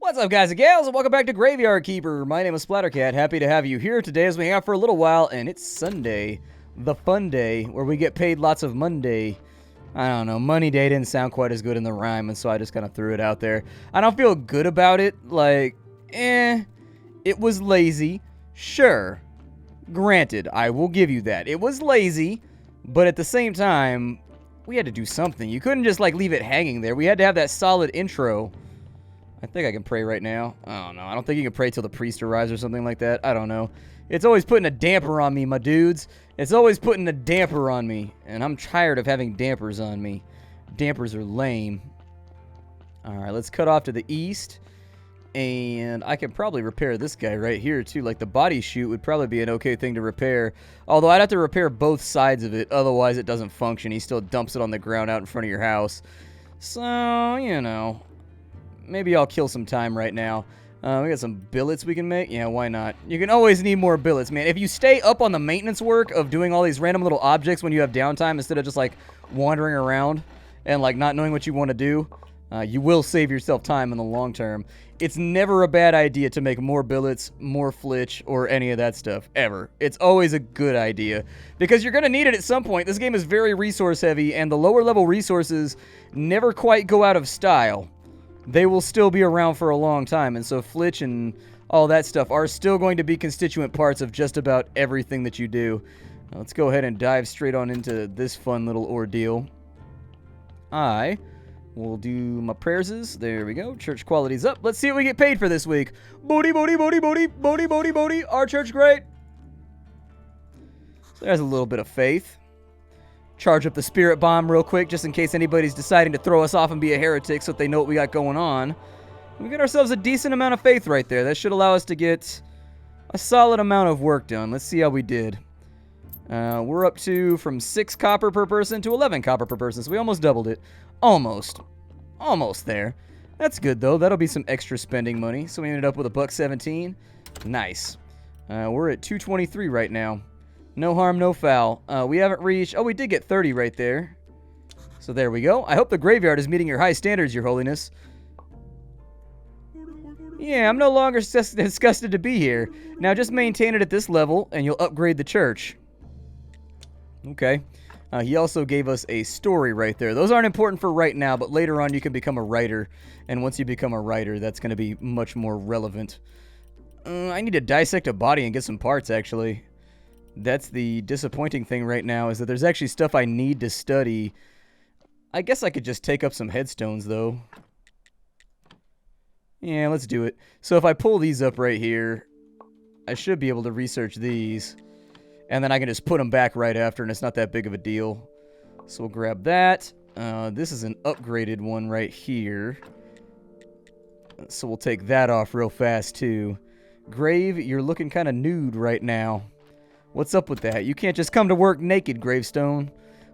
What's up, guys and gals, and welcome back to Graveyard Keeper. My name is Splattercat. Happy to have you here today as we hang out for a little while, and it's Sunday, the fun day, where we get paid lots of Monday. I don't know, money day didn't sound quite as good in the rhyme, and so I just kind of threw it out there. I don't feel good about it, it was lazy, sure. Granted, I will give you that. It was lazy, but at the same time, we had to do something. You couldn't just, leave it hanging there. We had to have that solid intro. I think I can pray right now. I don't know. I don't think you can pray till the priest arrives or something like that. I don't know. It's always putting a damper on me, my dudes. It's always putting a damper on me. And I'm tired of having dampers on me. Dampers are lame. Alright, let's cut off to the east. And I can probably repair this guy right here, too. Like, the body chute would probably be an okay thing to repair. Although, I'd have to repair both sides of it. Otherwise, it doesn't function. He still dumps it on the ground out in front of your house. So, you know. Maybe I'll kill some time right now. We got some billets we can make. Yeah, why not? You can always need more billets, man. If you stay up on the maintenance work of doing all these random little objects when you have downtime instead of just, wandering around and, not knowing what you want to do, you will save yourself time in the long term. It's never a bad idea to make more billets, more flitch, or any of that stuff, ever. It's always a good idea, because you're going to need it at some point. This game is very resource heavy, and the lower level resources never quite go out of style. They will still be around for a long time, and so flitch and all that stuff are still going to be constituent parts of just about everything that you do. Now, let's go ahead and dive straight on into this fun little ordeal. I will do my prayerses. There we go. Church quality's up. Let's see what we get paid for this week. Booty, booty, booty, booty, booty, booty, booty. Our church great. So there's a little bit of faith. Charge up the spirit bomb real quick, just in case anybody's deciding to throw us off and be a heretic so that they know what we got going on. We got ourselves a decent amount of faith right there. That should allow us to get a solid amount of work done. Let's see how we did. We're up to from 6 copper per person to 11 copper per person, so we almost doubled it. Almost. Almost there. That's good, though. That'll be some extra spending money. So we ended up with $1.17. Nice. We're at 223 right now. No harm, no foul. We haven't reached... Oh, we did get 30 right there. So there we go. I hope the graveyard is meeting your high standards, Your Holiness. Yeah, I'm no longer disgusted to be here. Now just maintain it at this level, and you'll upgrade the church. Okay. He also gave us a story right there. Those aren't important for right now, but later on you can become a writer. And once you become a writer, that's going to be much more relevant. I need to dissect a body and get some parts, actually. That's the disappointing thing right now, is that there's actually stuff I need to study. I guess I could just take up some headstones, though. Yeah, let's do it. So if I pull these up right here, I should be able to research these. And then I can just put them back right after, and it's not that big of a deal. So we'll grab that. This is an upgraded one right here. So we'll take that off real fast, too. Grave, you're looking kind of nude right now. What's up with that? You can't just come to work naked, Gravestone.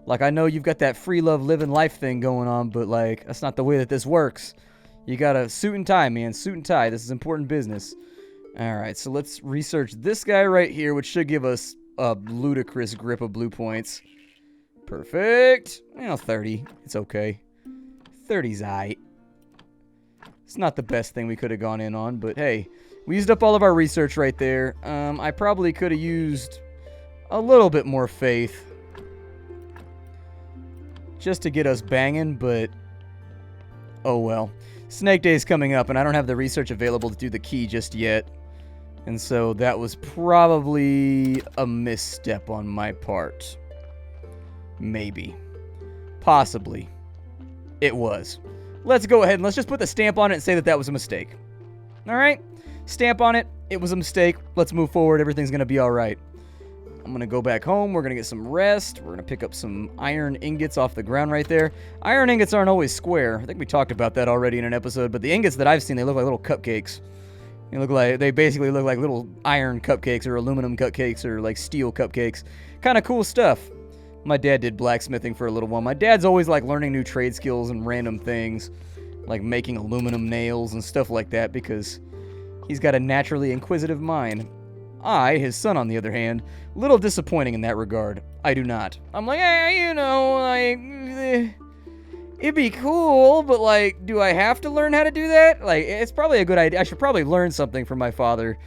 I know you've got that free love living life thing going on, but, that's not the way that this works. You gotta suit and tie, man. Suit and tie. This is important business. Alright, so let's research this guy right here, which should give us a ludicrous grip of blue points. Perfect. 30. It's okay. 30's aight. It's not the best thing we could have gone in on, but hey. We used up all of our research right there. I probably could have used a little bit more faith just to get us banging, but oh well. Snake Day's coming up, and I don't have the research available to do the key just yet. And so that was probably a misstep on my part. Maybe. Possibly. It was. Let's go ahead and let's just put the stamp on it and say that that was a mistake. Alright? Stamp on it. It was a mistake. Let's move forward. Everything's going to be alright. I'm going to go back home. We're going to get some rest. We're going to pick up some iron ingots off the ground right there. Iron ingots aren't always square. I think we talked about that already in an episode, but the ingots that I've seen, they look like little cupcakes. They basically look like little iron cupcakes or aluminum cupcakes or steel cupcakes. Kind of cool stuff. My dad did blacksmithing for a little while. My dad's always learning new trade skills and random things, like making aluminum nails and stuff like that, because he's got a naturally inquisitive mind. I, his son, on the other hand, little disappointing in that regard. I do not. I'm It'd be cool, but, like, do I have to learn how to do that? Like, it's probably a good idea. I should probably learn something from my father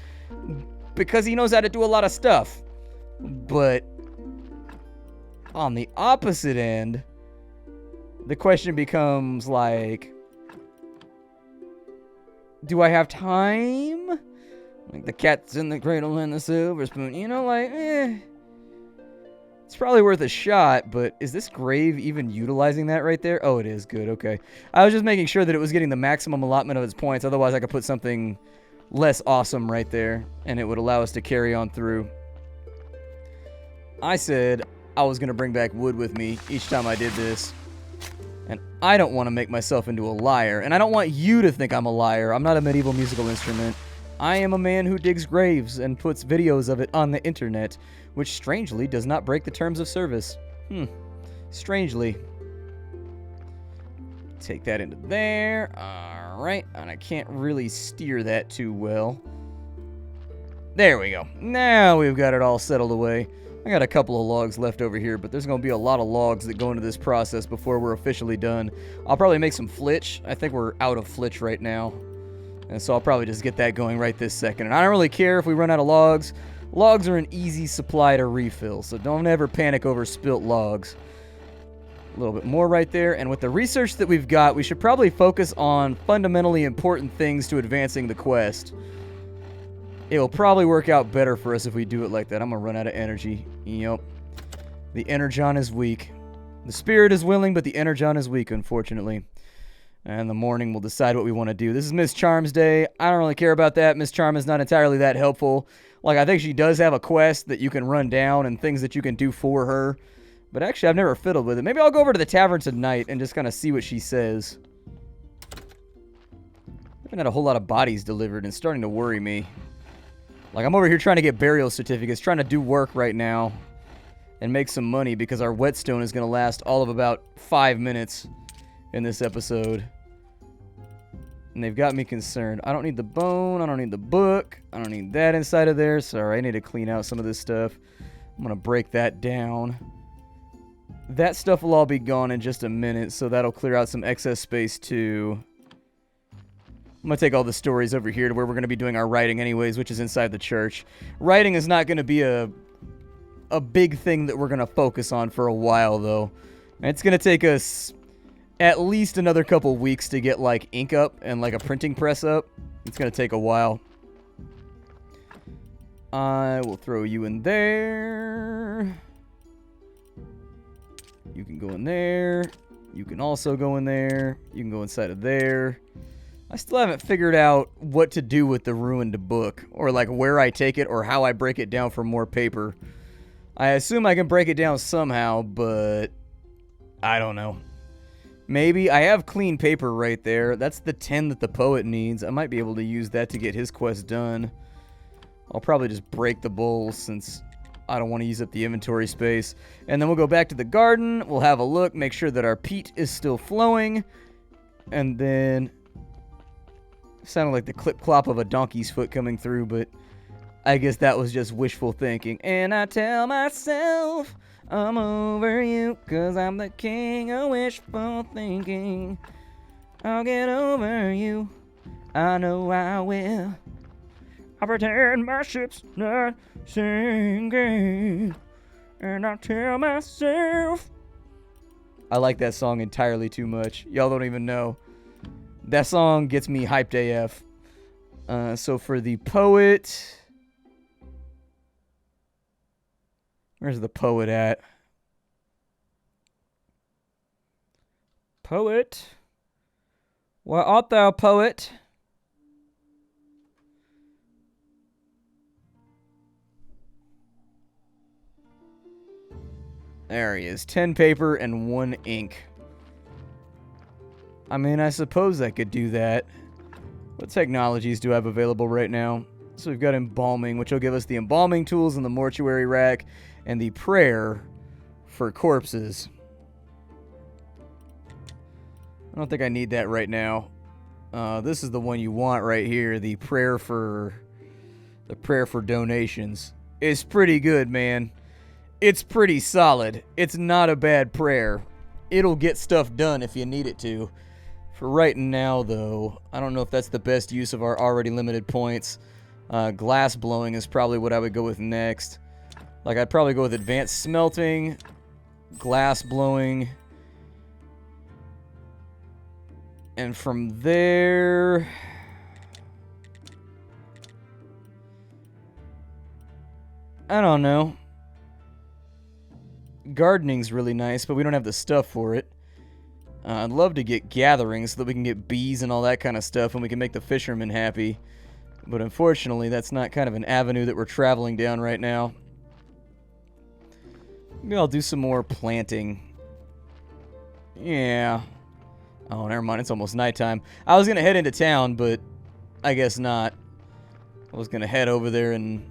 because he knows how to do a lot of stuff. But on the opposite end, the question becomes, like, do I have time? Like, the cat's in the cradle and the silver spoon. You know, like, it's probably worth a shot, but is this grave even utilizing that right there? Oh, it is. Good, okay. I was just making sure that it was getting the maximum allotment of its points. Otherwise, I could put something less awesome right there, and it would allow us to carry on through. I said I was going to bring back wood with me each time I did this, and I don't want to make myself into a liar, and I don't want you to think I'm a liar. I'm not a medieval musical instrument. I am a man who digs graves and puts videos of it on the internet, which strangely does not break the terms of service. Strangely. Take that into there. Alright, and I can't really steer that too well. There we go. Now we've got it all settled away. I got a couple of logs left over here, but there's going to be a lot of logs that go into this process before we're officially done. I'll probably make some flitch. I think we're out of flitch right now. And so I'll probably just get that going right this second. And I don't really care if we run out of logs. Logs are an easy supply to refill, so don't ever panic over spilt logs. A little bit more right there. And with the research that we've got, we should probably focus on fundamentally important things to advancing the quest. It will probably work out better for us if we do it like that. I'm going to run out of energy. Yep. The energon is weak. The spirit is willing, but the energon is weak, unfortunately. And the morning will decide what we want to do. This is Miss Charm's day. I don't really care about that. Miss Charm is not entirely that helpful. Like, I think she does have a quest that you can run down and things that you can do for her. But actually, I've never fiddled with it. Maybe I'll go over to the tavern tonight and just kind of see what she says. I haven't had a whole lot of bodies delivered, and it's starting to worry me. Like, I'm over here trying to get burial certificates, trying to do work right now and make some money because our whetstone is going to last all of about 5 minutes in this episode. And they've got me concerned. I don't need the bone. I don't need the book. I don't need that inside of there. Sorry, I need to clean out some of this stuff. I'm going to break that down. That stuff will all be gone in just a minute, so that'll clear out some excess space too. I'm going to take all the stories over here to where we're going to be doing our writing anyways, which is inside the church. Writing is not going to be a big thing that we're going to focus on for a while, though. And it's going to take us at least another couple weeks to get, like, ink up and, like, a printing press up. It's going to take a while. I will throw you in there. You can go in there. You can also go in there. You can go inside of there. I still haven't figured out what to do with the ruined book, or like where I take it, or how I break it down for more paper. I assume I can break it down somehow, but I don't know. Maybe. I have clean paper right there. That's the 10 that the poet needs. I might be able to use that to get his quest done. I'll probably just break the bowl since I don't want to use up the inventory space. And then we'll go back to the garden. We'll have a look, make sure that our peat is still flowing. And then sounded like the clip-clop of a donkey's foot coming through, but I guess that was just wishful thinking. And I tell myself I'm over you, 'cause I'm the king of wishful thinking. I'll get over you, I know I will. I pretend my ship's not sinking, and I tell myself. I like that song entirely too much. Y'all don't even know. That song gets me hyped AF. So for the poet, where's the poet at? Poet? Where art thou, poet? There he is. 10 paper and 1 ink. I mean, I suppose I could do that. What technologies do I have available right now? So we've got embalming, which will give us the embalming tools in the mortuary rack, and the prayer for corpses. I don't think I need that right now. This is the one you want right here, the prayer for donations. It's pretty good, man. It's pretty solid. It's not a bad prayer. it'll get stuff done if you need it to. For right now, though, I don't know if that's the best use of our already limited points. Glass blowing is probably what I would go with next. Like, I'd probably go with advanced smelting, glass blowing, and from there... I don't know. Gardening's really nice, but we don't have the stuff for it. I'd love to get gatherings so that we can get bees and all that kind of stuff and we can make the fishermen happy. But unfortunately, that's not kind of an avenue that we're traveling down right now. Maybe I'll do some more planting. Yeah. Oh, never mind. It's almost nighttime. I was going to head into town, but I guess not. I was going to head over there and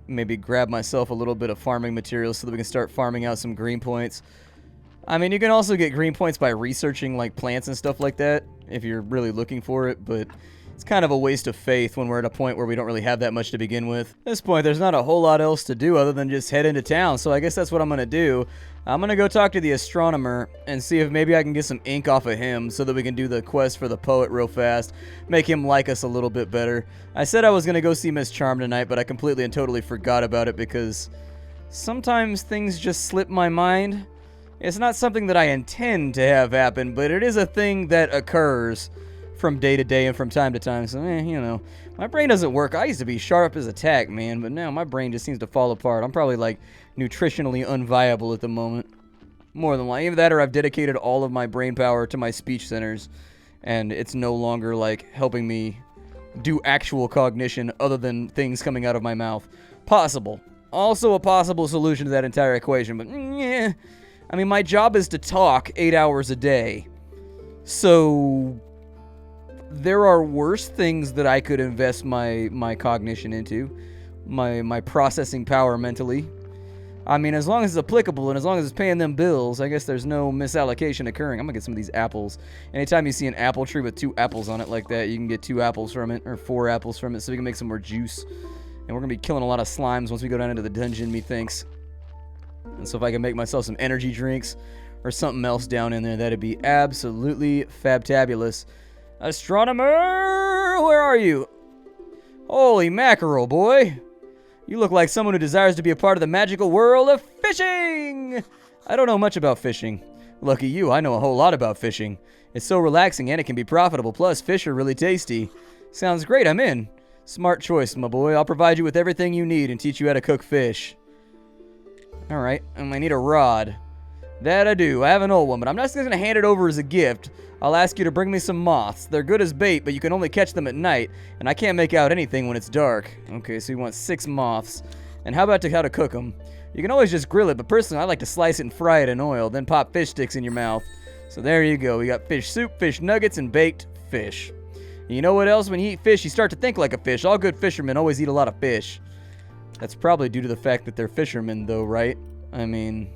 maybe grab myself a little bit of farming materials so that we can start farming out some green points. I mean, you can also get green points by researching, like, plants and stuff like that, if you're really looking for it, but it's kind of a waste of faith when we're at a point where we don't really have that much to begin with. At this point, there's not a whole lot else to do other than just head into town, so I guess that's what I'm going to do. I'm going to go talk to the astronomer and see if maybe I can get some ink off of him so that we can do the quest for the poet real fast, make him like us a little bit better. I said I was going to go see Miss Charm tonight, but I completely and totally forgot about it because sometimes things just slip my mind. It's not something that I intend to have happen, but it is a thing that occurs from day to day and from time to time. So, you know, my brain doesn't work. I used to be sharp as a tack, man, but now my brain just seems to fall apart. I'm probably, like, nutritionally unviable at the moment. More than likely. Either that or I've dedicated all of my brain power to my speech centers, and it's no longer, like, helping me do actual cognition other than things coming out of my mouth. Possible. Also a possible solution to that entire equation, but, yeah. I mean, my job is to talk 8 hours a day. So there are worse things that I could invest my cognition into, my processing power mentally. I mean, as long as it's applicable and as long as it's paying them bills, I guess there's no misallocation occurring. I'm gonna get some of these apples. Anytime you see an apple tree with 2 apples on it like that, you can get 2 apples from it, or 4 apples from it, so we can make some more juice. And we're gonna be killing a lot of slimes once we go down into the dungeon, methinks. And so if I can make myself some energy drinks or something else down in there, that'd be absolutely fabtabulous. Astronomer, where are you? Holy mackerel, boy. You look like someone who desires to be a part of the magical world of fishing. I don't know much about fishing. Lucky you, I know a whole lot about fishing. It's so relaxing and it can be profitable, plus fish are really tasty. Sounds great, I'm in. Smart choice, my boy. I'll provide you with everything you need and teach you how to cook fish. Alright, and I need a rod. That I do. I have an old one, but I'm not just going to hand it over as a gift. I'll ask you to bring me some moths. They're good as bait, but you can only catch them at night, and I can't make out anything when it's dark. Okay, so you want 6 moths. And how about how to cook them? You can always just grill it, but personally I like to slice it and fry it in oil, then pop fish sticks in your mouth. So there you go. We got fish soup, fish nuggets, and baked fish. And you know what else? When you eat fish, you start to think like a fish. All good fishermen always eat a lot of fish. That's probably due to the fact that they're fishermen, though, right? I mean,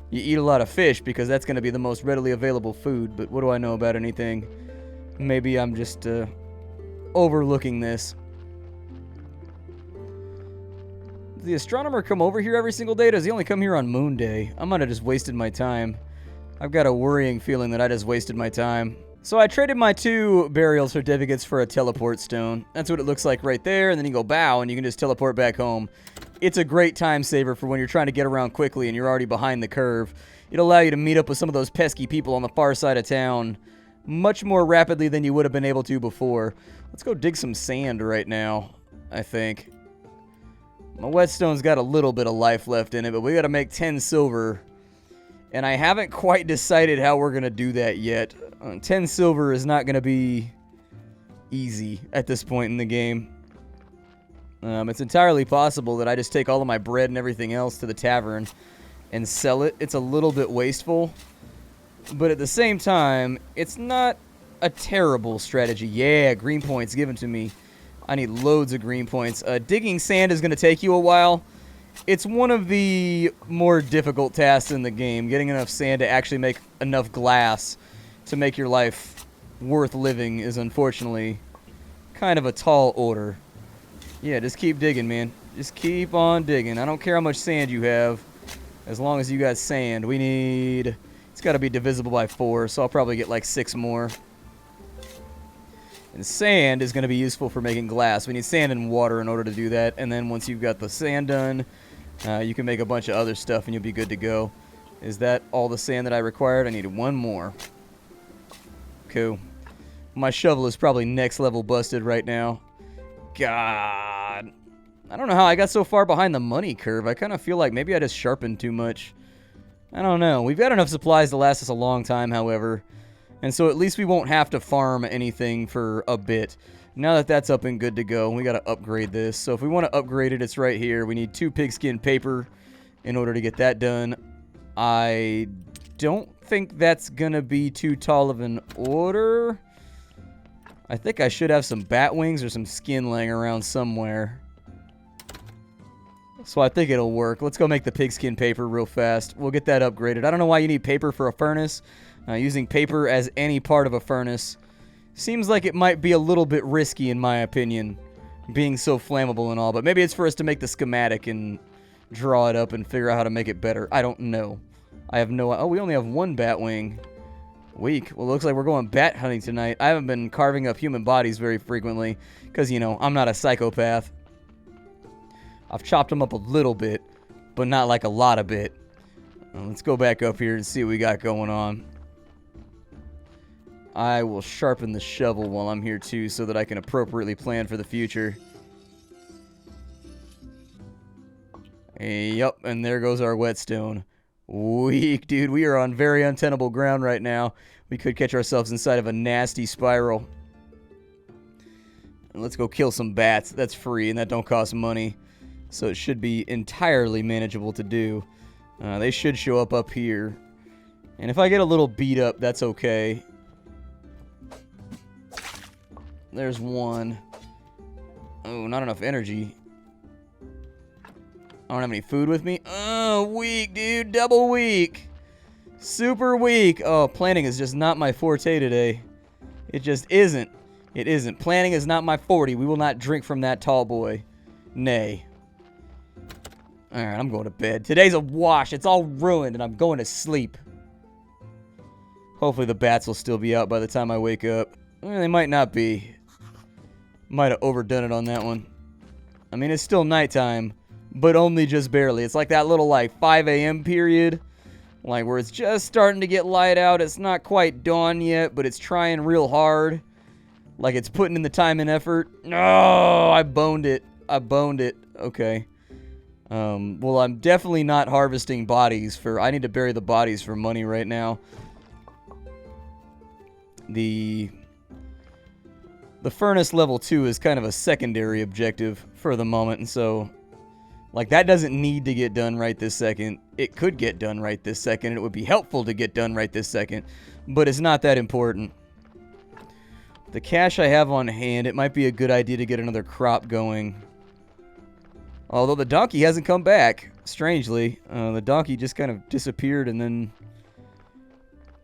you eat a lot of fish because that's going to be the most readily available food, but what do I know about anything? Maybe I'm just overlooking this. Does the astronomer come over here every single day, or does he only come here on Moon Day? I might have just wasted my time. I've got a worrying feeling that I just wasted my time. So I traded my 2 burial certificates for a teleport stone. That's what it looks like right there, and then you go bow, and you can just teleport back home. It's a great time saver for when you're trying to get around quickly and you're already behind the curve. It'll allow you to meet up with some of those pesky people on the far side of town much more rapidly than you would have been able to before. Let's go dig some sand right now, I think. My whetstone's got a little bit of life left in it, but we gotta make 10 silver. And I haven't quite decided how we're gonna do that yet. 10 silver is not gonna be easy at this point in the game. It's entirely possible that I just take all of my bread and everything else to the tavern and sell it. It's a little bit wasteful, but at the same time, it's not a terrible strategy. Yeah, green points given to me. I need loads of green points. Digging sand is going to take you a while. It's one of the more difficult tasks in the game, getting enough sand to actually make enough glass to make your life worth living is unfortunately kind of a tall order. Yeah, just keep digging, man. Just keep on digging. I don't care how much sand you have, as long as you got sand. It's It's got to be divisible by 4, so I'll probably get like 6 more. And sand is going to be useful for making glass. We need sand and water in order to do that. And then once you've got the sand done, you can make a bunch of other stuff and you'll be good to go. Is that all the sand that I required? I needed 1 more. Cool. My shovel is probably next level busted right now. God. I don't know how I got so far behind the money curve. I kind of feel like maybe I just sharpened too much. I don't know. We've got enough supplies to last us a long time, however. And so at least we won't have to farm anything for a bit. Now that that's up and good to go, we got to upgrade this. So if we want to upgrade it, it's right here. We need 2 pigskin paper in order to get that done. I don't think that's going to be too tall of an order. I think I should have some bat wings or some skin laying around somewhere. So I think it'll work. Let's go make the pigskin paper real fast. We'll get that upgraded. I don't know why you need paper for a furnace. Using paper as any part of a furnace seems like it might be a little bit risky in my opinion, being so flammable and all. But maybe it's for us to make the schematic and draw it up and figure out how to make it better. I don't know. I have no... Oh, we only have 1 bat wing. Weak. Well, looks like we're going bat hunting tonight. I haven't been carving up human bodies very frequently because, you know, I'm not a psychopath. I've chopped them up a little bit, but not like a lot of bit. Let's go back up here and see what we got going on. I will sharpen the shovel while I'm here too so that I can appropriately plan for the future. Yup, and there goes our whetstone. Weak, dude. We are on very untenable ground right now. We could catch ourselves inside of a nasty spiral. And let's go kill some bats. That's free and that don't cost money. So it should be entirely manageable to do. They should show up here. And if I get a little beat up, that's okay. There's 1. Oh, not enough energy. I don't have any food with me. Oh, weak, dude. Double weak. Super weak. Oh, planning is just not my forte today. It just isn't. It isn't. Planning is not my forte. We will not drink from that tall boy. Nay. Alright, I'm going to bed. Today's a wash. It's all ruined, and I'm going to sleep. Hopefully the bats will still be out by the time I wake up. They might not be. Might have overdone it on that one. I mean, it's still nighttime, but only just barely. It's like that little, like, 5 a.m. period. Like, where it's just starting to get light out. It's not quite dawn yet, but it's trying real hard. Like, it's putting in the time and effort. No, I boned it. I boned it. Okay. Well, I'm definitely not harvesting bodies for... I need to bury the bodies for money right now. The furnace level 2 is kind of a secondary objective for the moment, and so... Like, that doesn't need to get done right this second. It could get done right this second, and it would be helpful to get done right this second. But it's not that important. The cash I have on hand, it might be a good idea to get another crop going. Although the donkey hasn't come back, strangely. The donkey just kind of disappeared and then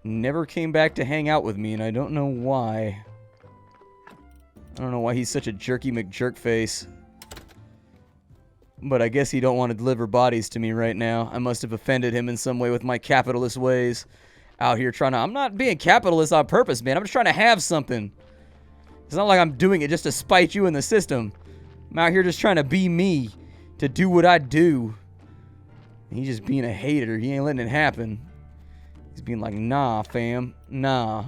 never came back to hang out with me, and I don't know why. I don't know why he's such a jerky McJerkface. But I guess he don't want to deliver bodies to me right now. I must have offended him in some way with my capitalist ways. Out here trying to... I'm not being capitalist on purpose, man. I'm just trying to have something. It's not like I'm doing it just to spite you in the system. I'm out here just trying to be me. To do what I do. He's just being a hater. He ain't letting it happen. He's being like, nah, fam. Nah.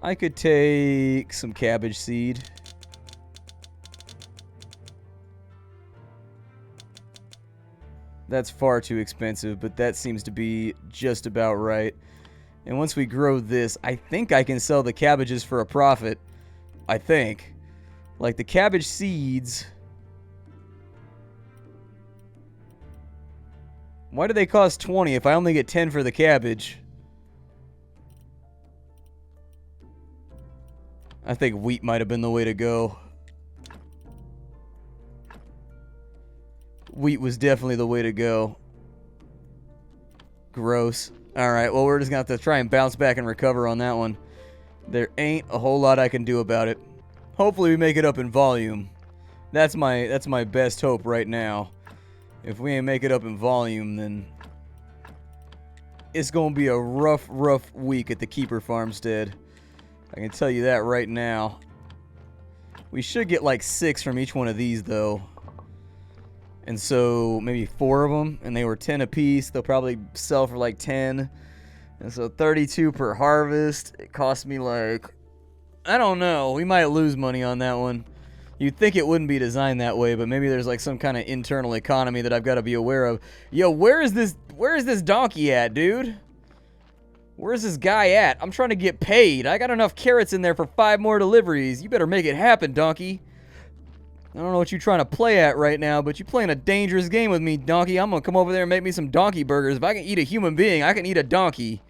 I could take some cabbage seed. That's far too expensive, but that seems to be just about right. And once we grow this, I think I can sell the cabbages for a profit. I think. Like the cabbage seeds. Why do they cost 20 if I only get 10 for the cabbage? I think wheat might have been the way to go. Wheat was definitely the way to go. Gross. Alright, well, we're just going to have to try and bounce back and recover on that one. There ain't a whole lot I can do about it. Hopefully we make it up in volume. That's my best hope right now. If we ain't make it up in volume, then it's going to be a rough week at the Keeper Farmstead. I can tell you that right now. We should get like 6 from each one of these, though. And so maybe 4 of them, and they were 10 apiece. They'll probably sell for like 10. And so 32 per harvest. It cost me like, I don't know. We might lose money on that one. You'd think it wouldn't be designed that way, but maybe there's like some kind of internal economy that I've got to be aware of. Yo, where is this donkey at, dude? Where's this guy at? I'm trying to get paid. I got enough carrots in there for 5 more deliveries. You better make it happen, donkey. I don't know what you're trying to play at right now, but you're playing a dangerous game with me, donkey. I'm going to come over there and make me some donkey burgers. If I can eat a human being, I can eat a donkey.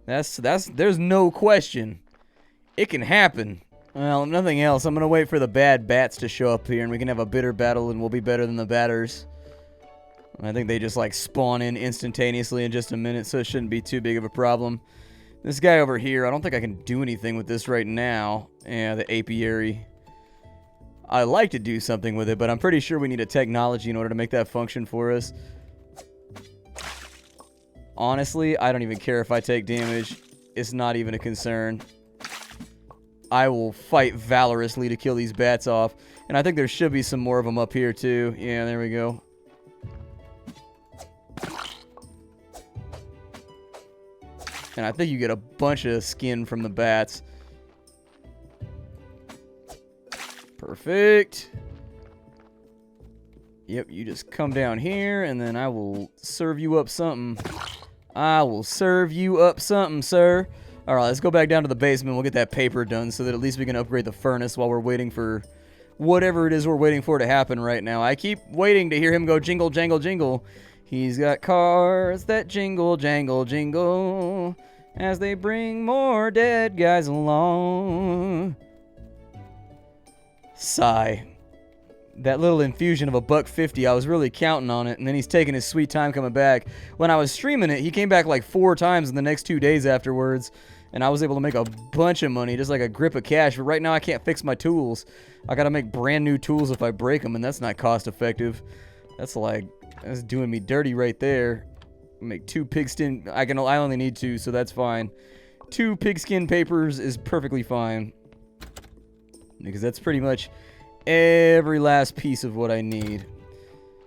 There's no question. It can happen. Well, if nothing else, I'm going to wait for the bad bats to show up here, and we can have a bitter battle, and we'll be better than the batters. I think they just, like, spawn in instantaneously in just a minute, so it shouldn't be too big of a problem. This guy over here, I don't think I can do anything with this right now. Yeah, the apiary. I like to do something with it, but I'm pretty sure we need a technology in order to make that function for us. Honestly, I don't even care if I take damage. It's not even a concern. I will fight valorously to kill these bats off. And I think there should be some more of them up here, too. Yeah, there we go. And I think you get a bunch of skin from the bats. Perfect. Yep, you just come down here, and then I will serve you up something. I will serve you up something, sir. Alright, let's go back down to the basement. We'll get that paper done so that at least we can upgrade the furnace while we're waiting for whatever it is we're waiting for to happen right now. I keep waiting to hear him go jingle, jangle, jingle. He's got cars that jingle, jangle, jingle as they bring more dead guys along. Sigh. That little infusion of $1.50, I was really counting on it, and then he's taking his sweet time coming back. When I was streaming it, he came back like 4 times in the next 2 days afterwards, and I was able to make a bunch of money, just like a grip of cash. But right now, I can't fix my tools. I gotta make brand new tools if I break them, and that's not cost effective. That's doing me dirty right there. Make 2 pigskin. I only need 2, so that's fine. 2 pigskin papers is perfectly fine, because that's pretty much every last piece of what I need.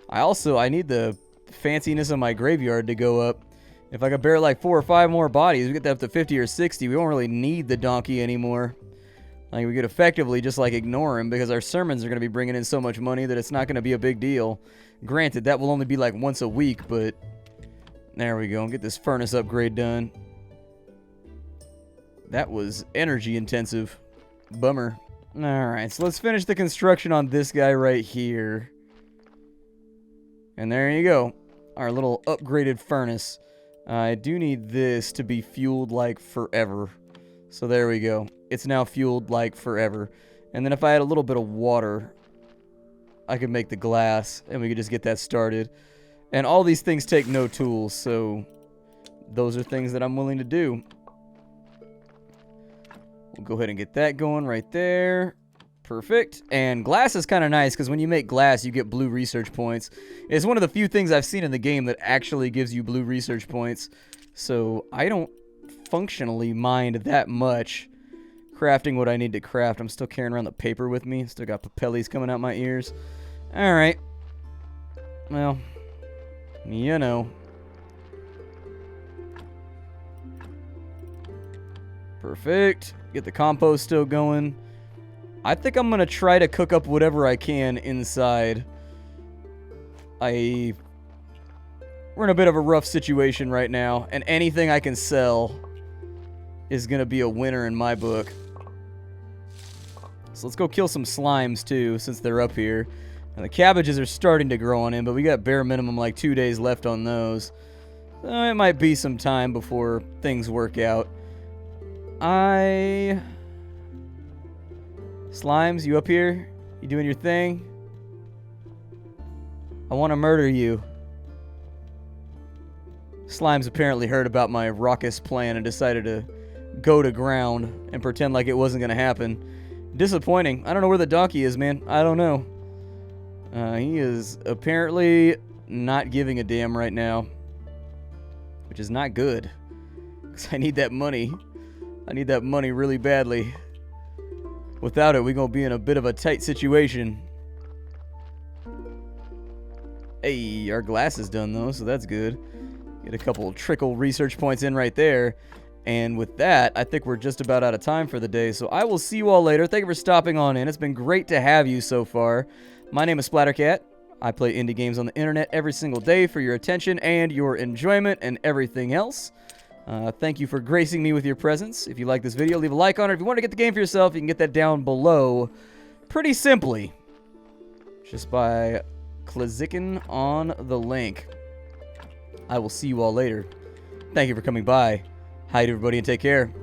I need the fanciness of my graveyard to go up. If I could bear like 4 or 5 more bodies, we get that up to 50 or 60. We won't really need the donkey anymore. Like, we could effectively just like ignore him, because our sermons are going to be bringing in so much money that it's not going to be a big deal. Granted, that will only be like once a week, but there we go. Get this furnace upgrade done. That was energy intensive. Bummer. Alright, so let's finish the construction on this guy right here. And there you go. Our little upgraded furnace. I do need this to be fueled like forever. So there we go. It's now fueled like forever. And then if I had a little bit of water, I could make the glass, and we could just get that started. And all these things take no tools, so those are things that I'm willing to do. We'll go ahead and get that going right there. Perfect. And glass is kind of nice, because when you make glass, you get blue research points. It's one of the few things I've seen in the game that actually gives you blue research points. So I don't functionally mind that much crafting what I need to craft. I'm still carrying around the paper with me. Still got papellis coming out my ears. Alright. Well, you know. Perfect. Get the compost still going. I think I'm going to try to cook up whatever I can inside. We're in a bit of a rough situation right now, and anything I can sell is going to be a winner in my book. So let's go kill some slimes too, since they're up here. And the cabbages are starting to grow on in, but we got bare minimum like 2 days left on those. So it might be some time before things work out. Slimes, you up here? You doing your thing? I want to murder you. Slimes apparently heard about my raucous plan and decided to go to ground and pretend like it wasn't going to happen. Disappointing. I don't know where the donkey is, man. I don't know. He is apparently not giving a damn right now. which is not good. Because I need that money. I need that money really badly. Without it, we're going to be in a bit of a tight situation. Hey, our glass is done, though, so that's good. Get a couple trickle research points in right there. And with that, I think we're just about out of time for the day. So I will see you all later. Thank you for stopping on in. It's been great to have you so far. My name is Splattercat. I play indie games on the internet every single day for your attention and your enjoyment and everything else. Thank you for gracing me with your presence. If you like this video, leave a like on it. If you want to get the game for yourself, you can get that down below pretty simply. Just by clicking on the link. I will see you all later. Thank you for coming by. Hi, everybody, and take care.